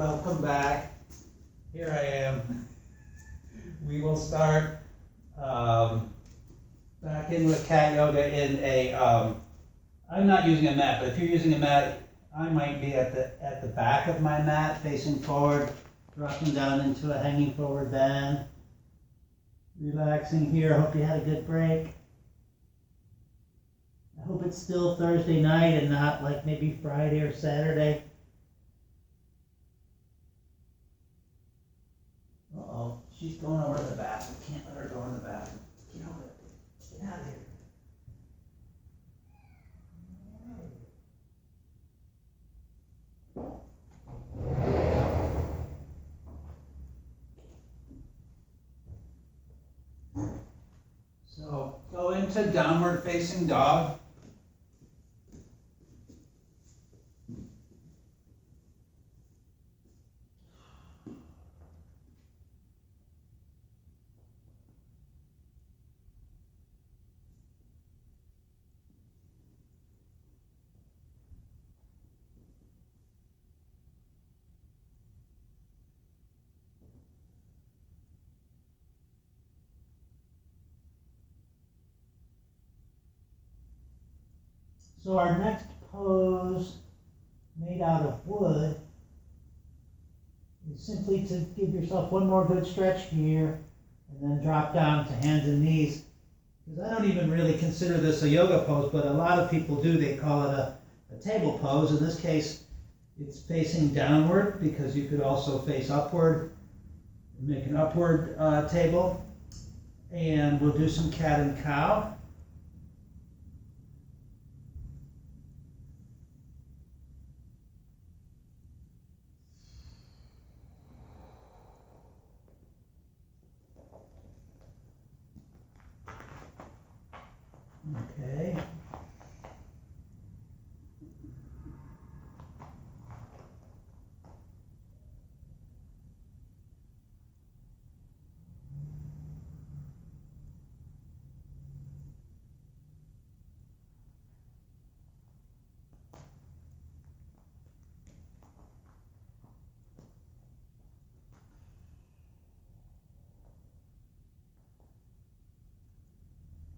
welcome back. Here I am. We will start back in with cat yoga in a, I'm not using a mat, but if you're using a mat, I might be at the back of my mat, facing forward, dropping down into a hanging forward bend. Relaxing here. Hope you had a good break. I hope it's still Thursday night and not like maybe Friday or Saturday. Uh-oh, she's going over to the bathroom. Can't let her go in the bathroom. Get over it. Get out of here. So go into downward facing dog. So our next pose, made out of wood, is simply to give yourself one more good stretch here, and then drop down to hands and knees. Because I don't even really consider this a yoga pose, but a lot of people do. They call it a table pose. In this case, it's facing downward, because you could also face upward and make an upward table. And we'll do some cat and cow. Okay.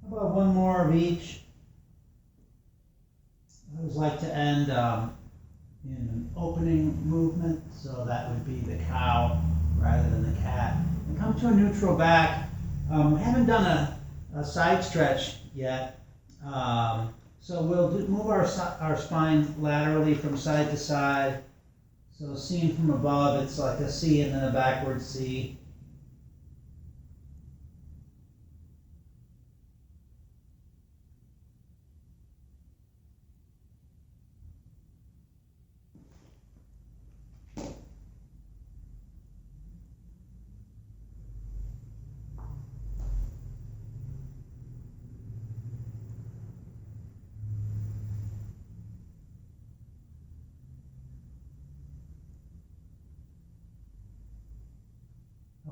How about one more of each? I always like to end in an opening movement, so that would be the cow rather than the cat. And come to a neutral back. We haven't done a side stretch yet, so we'll move our spine laterally from side to side. So seen from above, it's like a C and then a backward C.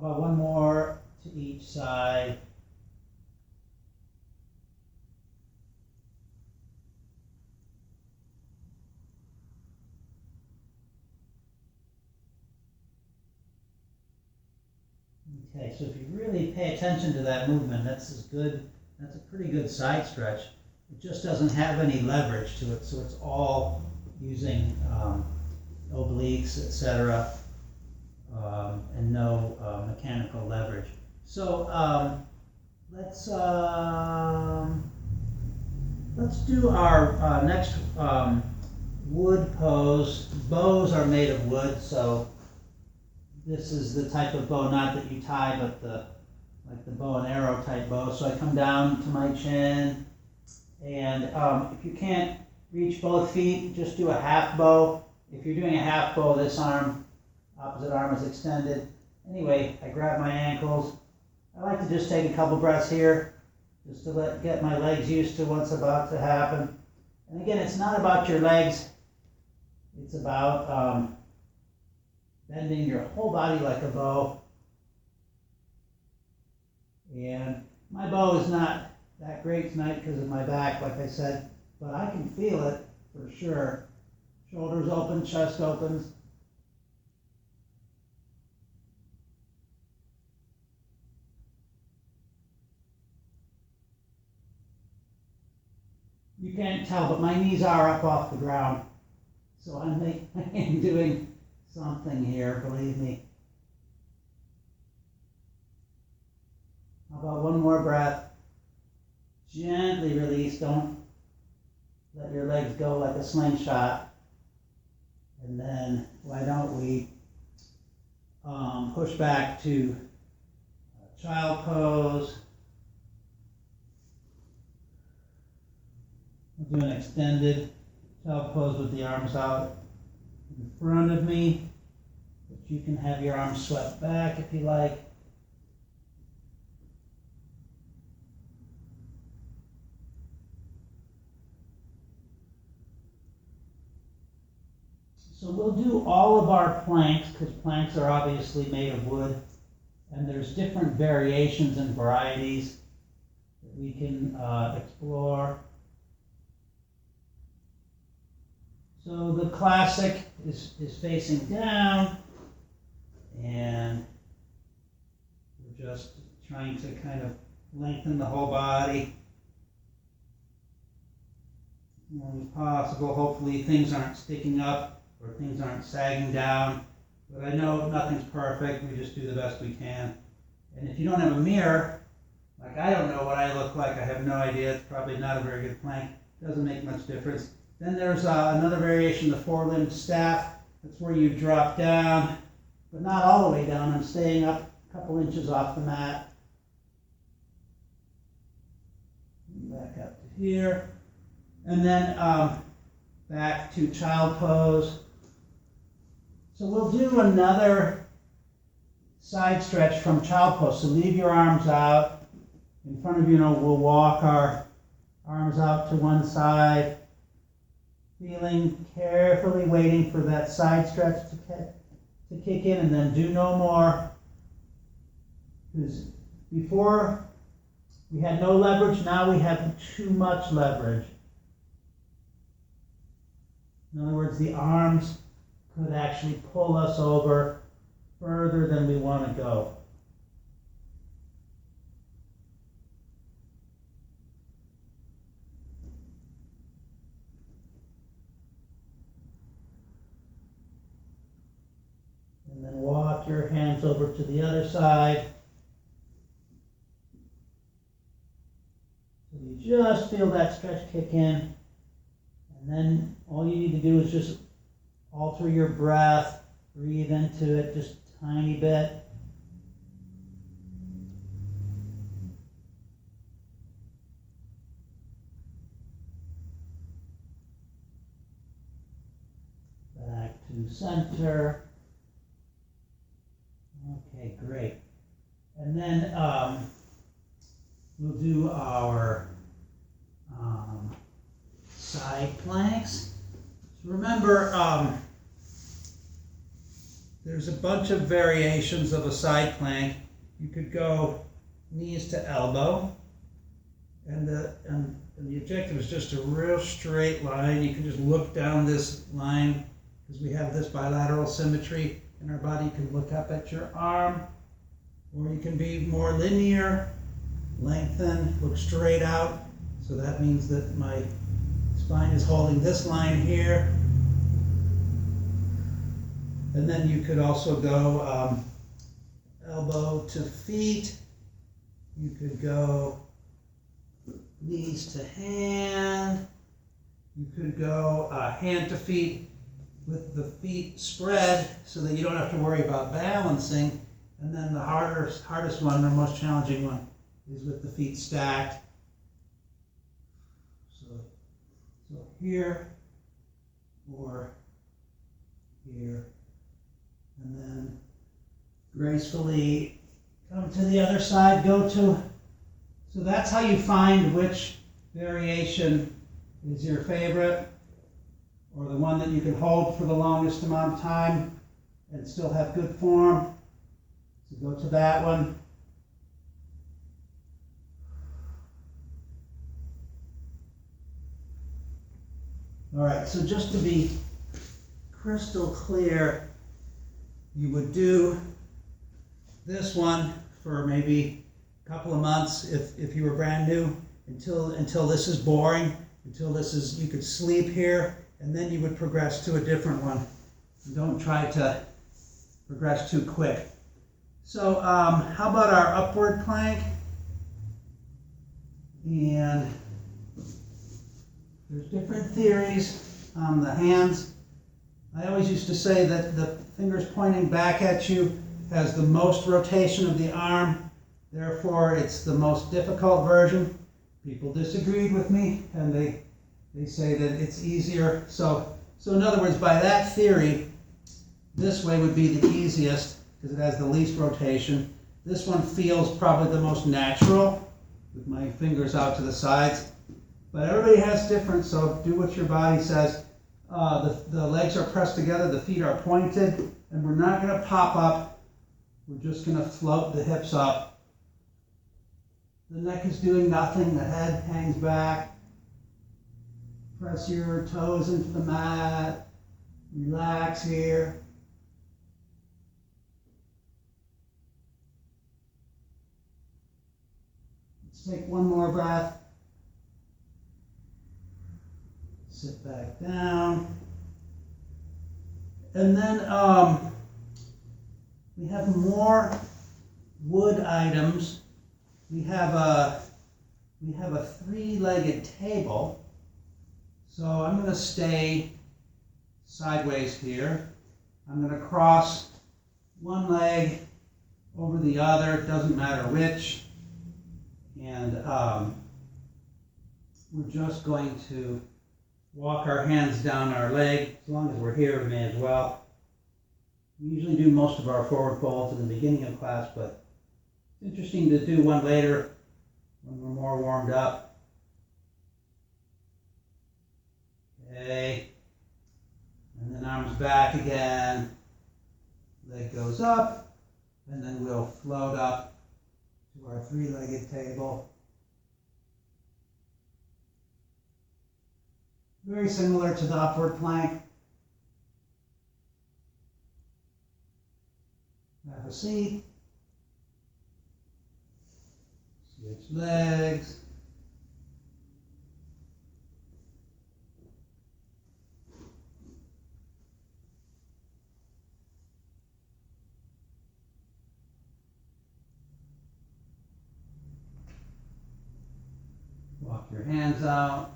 How about one more to each side? Okay, so if you really pay attention to that movement, that's a pretty good side stretch. It just doesn't have any leverage to it, so it's all using obliques, etc., and no mechanical leverage. So let's do our next wood pose. Bows are made of wood, so this is the type of bow, not that you tie, but like the bow and arrow type bow. So I come down to my chin, and if you can't reach both feet, just do a half bow. If you're doing a half bow, this arm, opposite arm is extended. Anyway, I grab my ankles. I like to just take a couple breaths here, just to get my legs used to what's about to happen. And again, it's not about your legs. It's about bending your whole body like a bow. And my bow is not that great tonight because of my back, like I said, but I can feel it for sure. Shoulders open, chest opens. You can't tell, but my knees are up off the ground. So I am doing something here, believe me. How about one more breath? Gently release, don't let your legs go like a slingshot. And then why don't we push back to child pose. We'll do an extended child pose with the arms out in front of me. But you can have your arms swept back if you like. So we'll do all of our planks, because planks are obviously made of wood, and there's different variations and varieties that we can explore. So the classic is facing down, and we're just trying to kind of lengthen the whole body as long as possible. Hopefully things aren't sticking up or things aren't sagging down, but I know nothing's perfect. We just do the best we can. And if you don't have a mirror, like I don't know what I look like, I have no idea. It's probably not a very good plank. Doesn't make much difference. Then there's another variation, the four-limbed staff. That's where you drop down, but not all the way down. I'm staying up a couple inches off the mat. Back up to here. And then back to child pose. So we'll do another side stretch from child pose. So leave your arms out. In front of you, we'll walk our arms out to one side, feeling carefully, waiting for that side stretch to kick in, and then do no more. Because before we had no leverage, now we have too much leverage. In other words, the arms could actually pull us over further than we want to go. And then walk your hands over to the other side. So you just feel that stretch kick in. And then all you need to do is just alter your breath, breathe into it just a tiny bit. Back to center. Okay, great. And then we'll do our side planks. So remember, there's a bunch of variations of a side plank. You could go knees to elbow, and the objective is just a real straight line. You can just look down this line because we have this bilateral symmetry in our body. You can look up at your arm, or you can be more linear, lengthen, look straight out. So that means that my spine is holding this line here. And then you could also go elbow to feet. You could go knees to hand. You could go hand to feet with the feet spread so that you don't have to worry about balancing. And then the hardest one, the most challenging one, is with the feet stacked. So here or here. And then gracefully come to the other side, so that's how you find which variation is your favorite, or the one that you can hold for the longest amount of time and still have good form. So go to that one. All right, so just to be crystal clear, you would do this one for maybe a couple of months if you were brand new until this is boring, until this is, you could sleep here, and then you would progress to a different one. Don't try to progress too quick. So how about our upward plank? And there's different theories on the hands. I always used to say that the fingers pointing back at you has the most rotation of the arm, therefore it's the most difficult version. People disagreed with me, and they say that it's easier. So in other words, by that theory, this way would be the easiest because it has the least rotation. This one feels probably the most natural with my fingers out to the sides. But everybody has different, so do what your body says. The legs are pressed together, the feet are pointed, and we're not going to pop up. We're just going to float the hips up. The neck is doing nothing, the head hangs back. Press your toes into the mat. Relax here. Let's take one more breath. Sit back down. And then we have more wood items. We have a three-legged table. So I'm going to stay sideways here. I'm going to cross one leg over the other, doesn't matter which. And we're just going to walk our hands down our leg. As long as we're here, we may as well. We usually do most of our forward folds in the beginning of class, but it's interesting to do one later when we're more warmed up. Okay. And then arms back again. Leg goes up, and then we'll float up to our three-legged table. Very similar to the upward plank. Have a seat. Switch legs. Walk your hands out.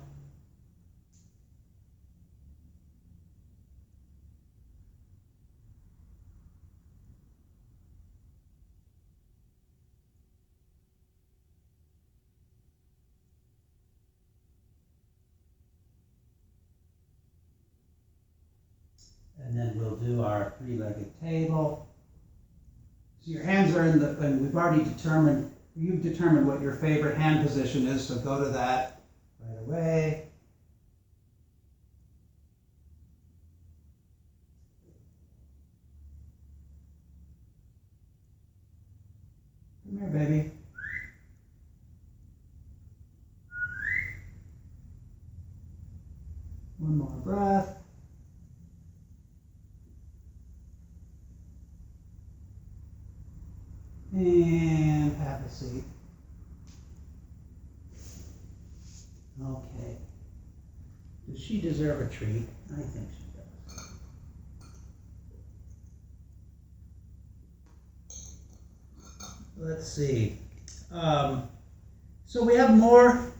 And then we'll do our three-legged table. So your hands are in the, and we've already determined, you've determined what your favorite hand position is, so go to that right away. Come here, baby. One more breath. And have a seat. Okay. Does she deserve a treat? I think she does. Let's see. So we have more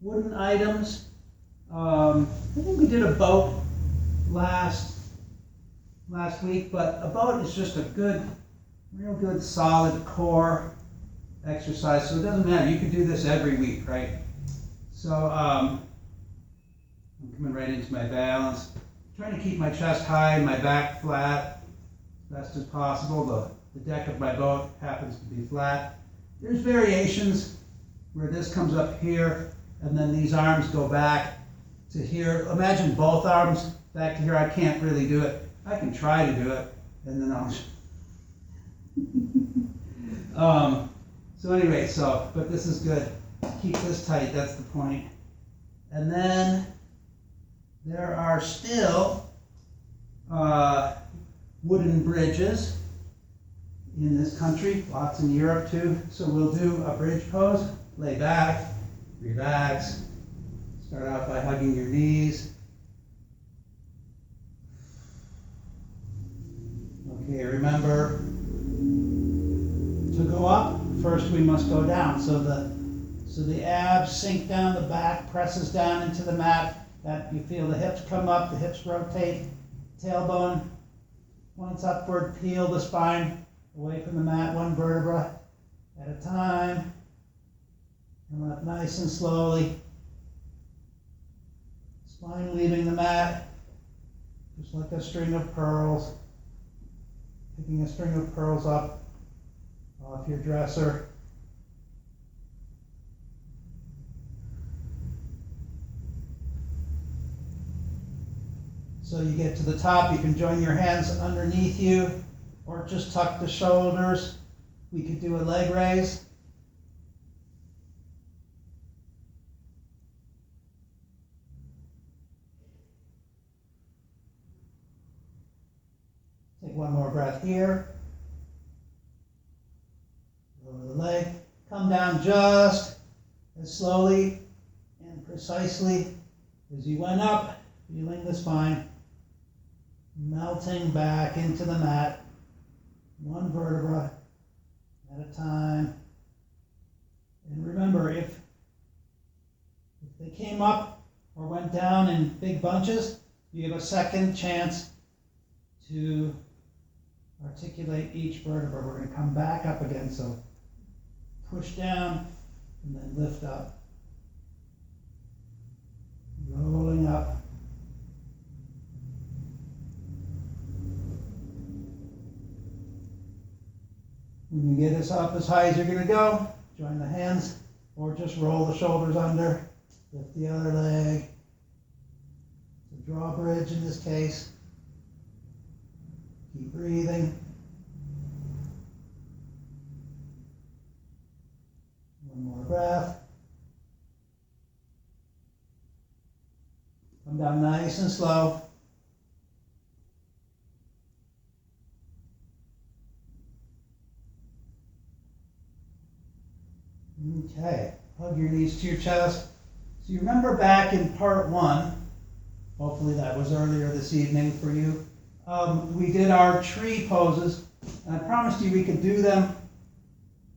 wooden items. I think we did a boat last week, but a boat is just a real good solid core exercise, so it doesn't matter. You can do this every week, right? So I'm coming right into my balance. Trying to keep my chest high, my back flat as best as possible. The deck of my boat happens to be flat. There's variations where this comes up here and then these arms go back to here. Imagine both arms back to here. I can't really do it. I can try to do it, and then I'll so anyway, but this is good. Keep this tight, that's the point. And then there are still wooden bridges in this country, lots in Europe too. So we'll do a bridge pose, lay back, relax, Start out by hugging your knees. Okay, remember to go up, first we must go down. So the abs sink down, the back presses down into the mat. That you feel the hips come up, the hips rotate, tailbone points upward, peel the spine away from the mat, one vertebra at a time. Come up nice and slowly. Spine leaving the mat, just like a string of pearls. Picking a string of pearls up off your dresser. So you get to the top, you can join your hands underneath you or just tuck the shoulders. We could do a leg raise. Take one more breath here. Lower the leg. Come down just as slowly and precisely as you went up, feeling the spine melting back into the mat, one vertebra at a time. And remember, if they came up or went down in big bunches, you have a second chance to articulate each vertebra. We're going to come back up again, so push down and then lift up. Rolling up. When you get us up as high as you're going to go, join the hands or just roll the shoulders under. Lift the other leg. It's a drawbridge in this case. Keep breathing. One more breath. Come down nice and slow. Okay, hug your knees to your chest. So you remember back in part one, hopefully that was earlier this evening for you, we did our tree poses, and I promised you we could do them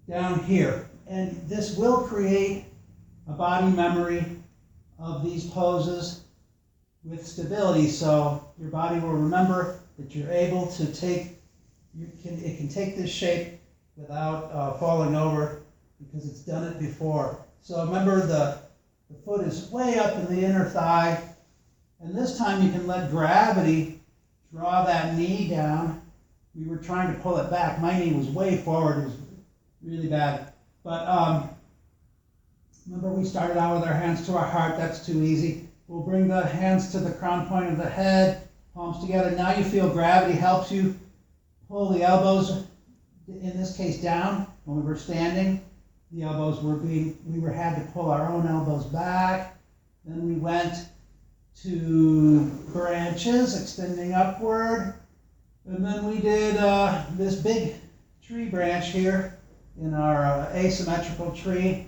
down here. And this will create a body memory of these poses with stability, so your body will remember that you're able to take, it can take this shape without falling over because it's done it before. So remember the foot is way up in the inner thigh, and this time you can let gravity draw that knee down. We were trying to pull it back. My knee was way forward. It was really bad. But remember we started out with our hands to our heart. That's too easy. We'll bring the hands to the crown point of the head, palms together. Now you feel gravity helps you pull the elbows, in this case down. When we were standing, the elbows had to pull our own elbows back. Then we went to branches extending upward. And then we did this big tree branch here in our asymmetrical tree.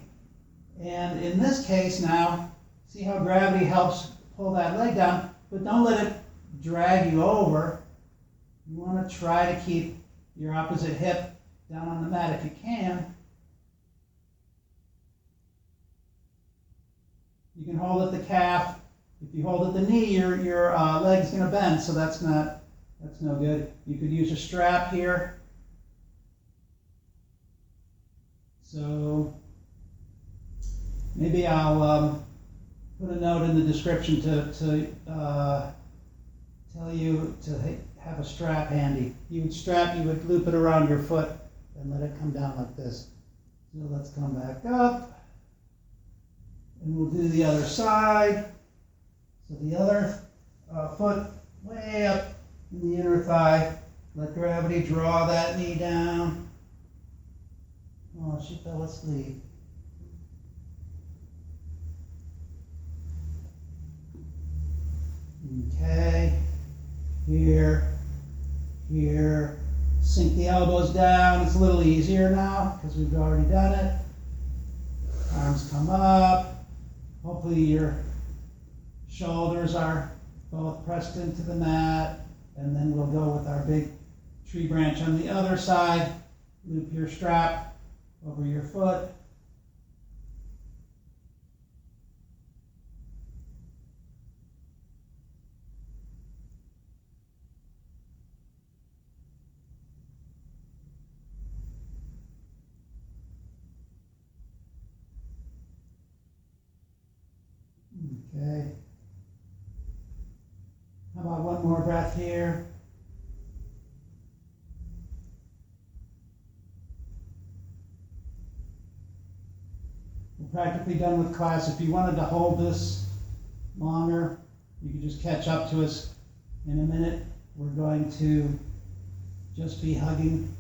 And in this case now, see how gravity helps pull that leg down, but don't let it drag you over. You want to try to keep your opposite hip down on the mat if you can. You can hold at the calf. If you hold at the knee, your leg's going to bend, so that's no good. You could use a strap here. So maybe I'll put a note in the description to tell you to have a strap handy. You would loop it around your foot and let it come down like this. So let's come back up. And we'll do the other side. So the other foot way up in the inner thigh. Let gravity draw that knee down. Oh, she fell asleep. Okay. Here. Sink the elbows down. It's a little easier now because we've already done it. Arms come up. Hopefully your shoulders are both pressed into the mat, and then we'll go with our big tree branch on the other side. Loop your strap over your foot. Okay. How about one more breath here? We're practically done with class. If you wanted to hold this longer, you can just catch up to us in a minute. We're going to just be hugging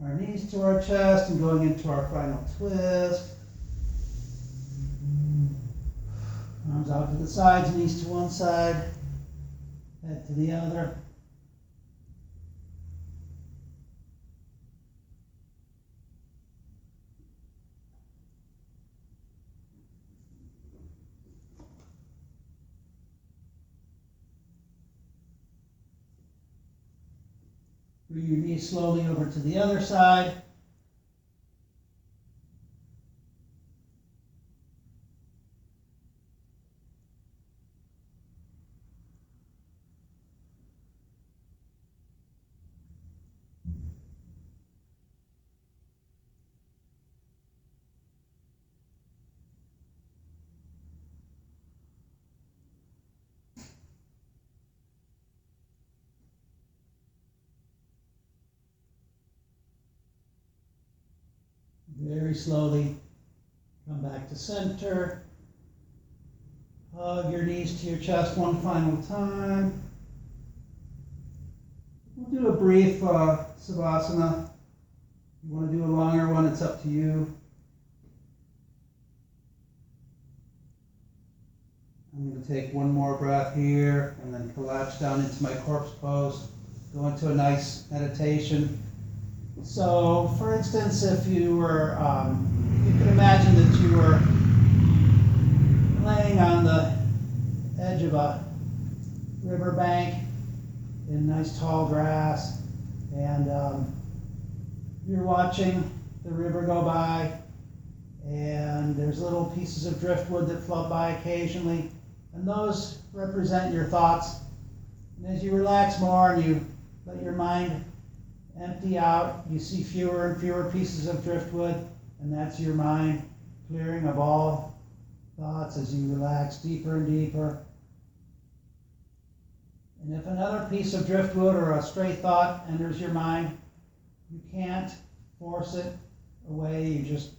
our knees to our chest and going into our final twist. Arms out to the sides, knees to one side, head to the other. Bring your knees slowly over to the other side. Very slowly come back to center. Hug your knees to your chest one final time. We'll do a brief Savasana. If you want to do a longer one, it's up to you. I'm going to take one more breath here and then collapse down into my corpse pose. Go into a nice meditation. So, for instance, if you were, you could imagine that you were laying on the edge of a riverbank in nice tall grass, and you're watching the river go by, and there's little pieces of driftwood that float by occasionally, and those represent your thoughts. And as you relax more and you let your mind empty out, you see fewer and fewer pieces of driftwood, and that's your mind clearing of all thoughts as you relax deeper and deeper. And if another piece of driftwood or a stray thought enters your mind, you can't force it away. You just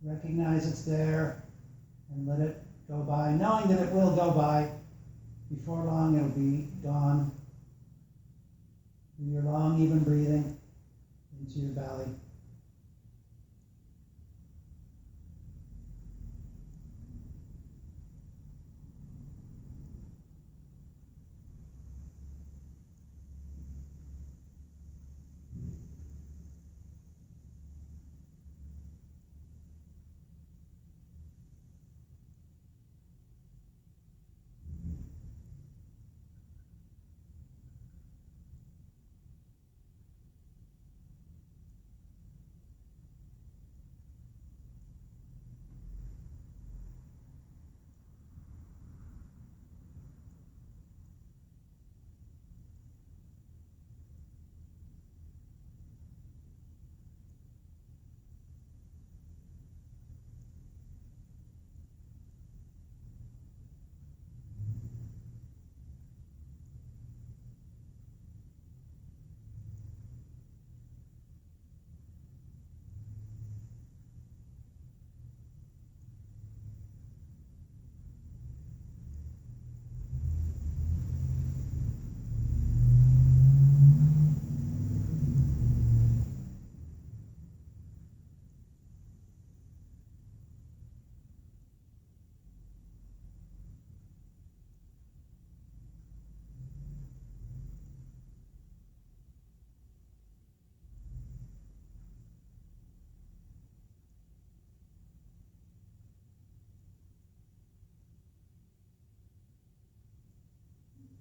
recognize it's there and let it go by, knowing that it will go by. Before long, it'll be gone. Your long, even breathing into your belly.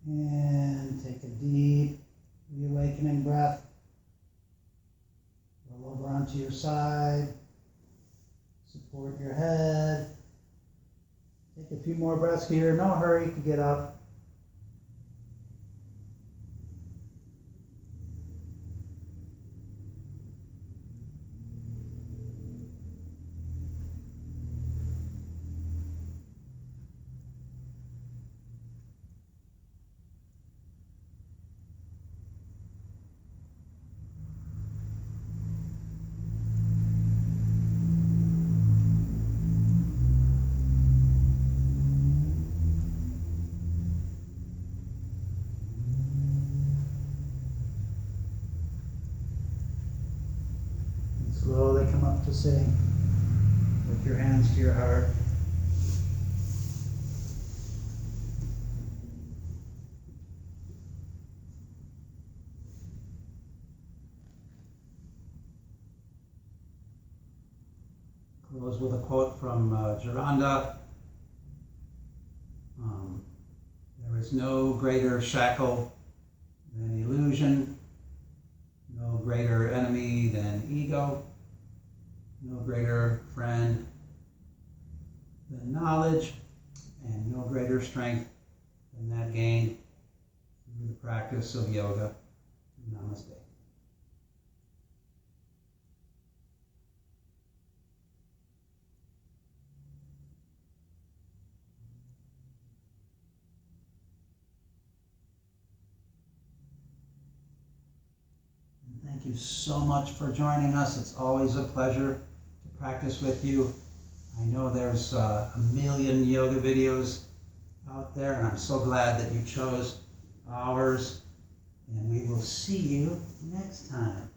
And take a deep, reawakening breath. Roll over onto your side. Support your head. Take a few more breaths here. No hurry to get up. Slowly come up to sitting with your hands to your heart. Close with a quote from Geronda. There is no greater shackle than illusion, no greater enemy than ego, no greater friend than knowledge, and no greater strength than that gained through the practice of yoga. Namaste. Thank you so much for joining us. It's always a pleasure to practice with you. I know there's a million yoga videos out there, and I'm so glad that you chose ours. And we will see you next time.